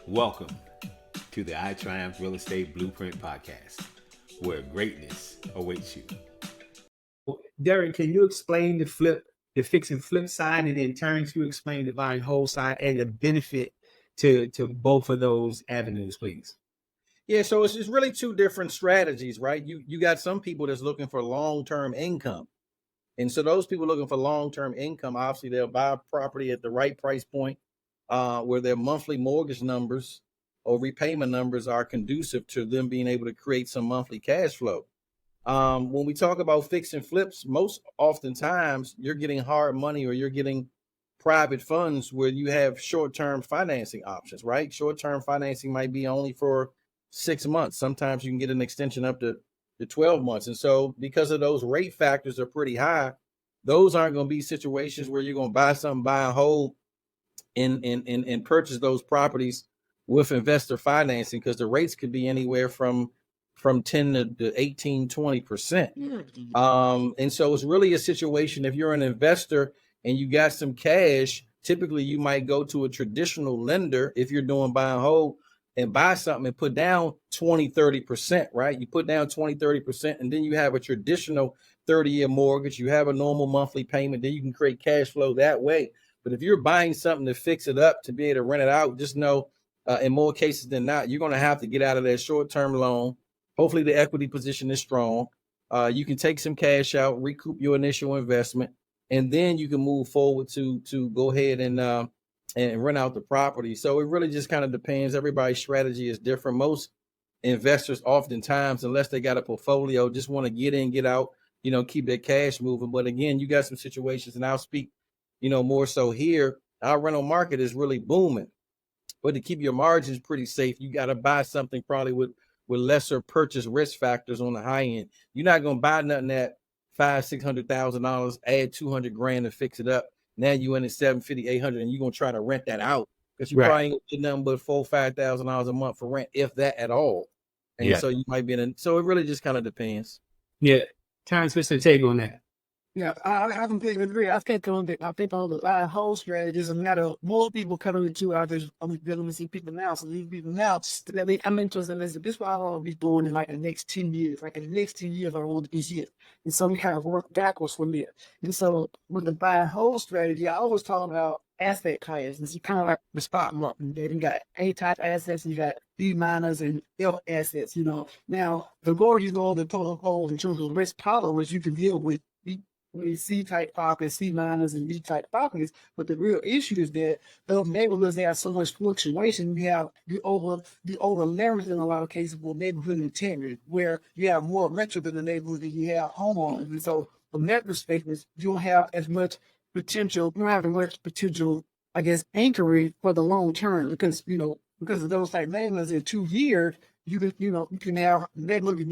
Welcome to the I Triumph Real Estate Blueprint Podcast, where greatness awaits you. Derek, can you explain the fix and flip side, and in turn, you explain the buy and hold side and the benefit to both of those avenues, please? Yeah, so it's really two different strategies, right? You got some people that's looking for long-term income. And so those people looking for long-term income, obviously they'll buy a property at the right price point, where their monthly mortgage numbers or repayment numbers are conducive to them being able to create some monthly cash flow. When we talk about fix and flips, most oftentimes you're getting hard money or you're getting private funds where you have short-term financing options, right? Short-term financing might be only for 6 months. Sometimes you can get an extension up to 12 months. And so because of those rate factors are pretty high, those aren't going to be situations where you're going to buy something, buy a hold and purchase those properties with investor financing, because the rates could be anywhere from 10 to 18, 20%. And so it's really a situation, if you're an investor and you got some cash, typically you might go to a traditional lender if you're doing buy and hold and buy something and put down 20, 30%, right? You put down 20, 30%, and then you have a traditional 30-year mortgage. You have a normal monthly payment. Then you can create cash flow that way. But if you're buying something to fix it up, to be able to rent it out, just know in more cases than not, you're going to have to get out of that short-term loan. Hopefully the equity position is strong. You can take some cash out, recoup your initial investment, and then you can move forward to go ahead and rent out the property. So it really just kind of depends. Everybody's strategy is different. Most investors oftentimes, unless they got a portfolio, just want to get in, get out, keep their cash moving. But again, you got some situations, and I'll speak, more so here. Our rental market is really booming. But to keep your margins pretty safe, you got to buy something probably with lesser purchase risk factors on the high end. You're not going to buy nothing at $500,000-$600,000, add 200 grand to fix it up. Now you in at 750, 800, and you're going to try to rent that out, because you probably ain't get nothing but $4,000-$5,000 a month for rent, if that at all. And so you might be so it really just kind of depends. Yeah. Terrence, what's the take on that? Yeah, I completely agree. I think on the whole strategy is a matter of more people coming into our business. I'm dealing with people now. So these people now, I'm interested in this. This is what I want to be doing in like the next 10 years. Like in the next 10 years, I want this year. And so we kind of work backwards from there. And so with the buy and hold strategy, I always talk about asset classes. You kind of like the stock market. You got A-type assets, you got B minus and F assets. Now the more you go the protocol in terms of risk tolerance, you can deal with C-type properties, C minus, and B-type properties. But the real issue is that those neighborhoods, they have so much fluctuation. You over leverage in a lot of cases with neighborhood integrity, where you have more renters in the neighborhood than you have homeowners. And so from that perspective, you don't have as much potential. You don't have as much potential, I guess, anchoring for the long term, because of those type neighborhoods in 2 years, you can have neighborhood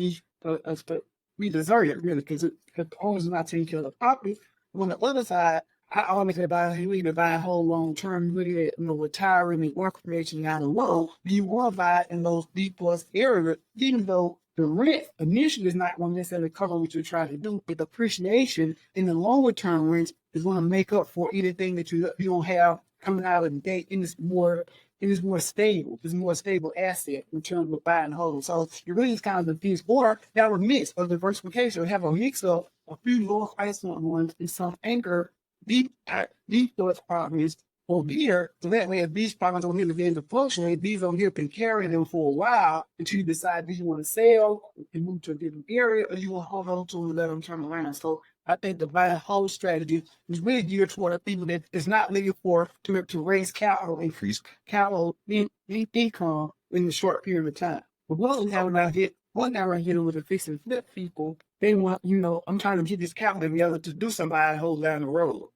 we deserve it, really, because the owners are not taking care of the property. On the other side, I always advise you either buy a whole long term, really, retiring and work creation out of low. You want to buy in those deep plus areas, even though the rent initially is not going to necessarily cover what you're trying to do, but the appreciation in the longer term rents is going to make up for anything that you don't have coming out of the gate in this more. It is more stable. It's a more stable asset in terms of buy and hold. So you really just kind of confuse, or have a mix of diversification, or have a mix of a few lower price ones and some anchor deep source properties over here. So that way, if these properties don't really begin to fluctuate, these over here can carry them for a while until you decide if you want to sell and move to a different area, or you want to hold on to and let them turn around. So I think the buy and hold strategy is really geared toward the people that is not looking to raise capital, increase capital income in a short period of time. But what we have out here, with the fix and flip people, they want, I'm trying to get this capital together to do some buy and hold down the road.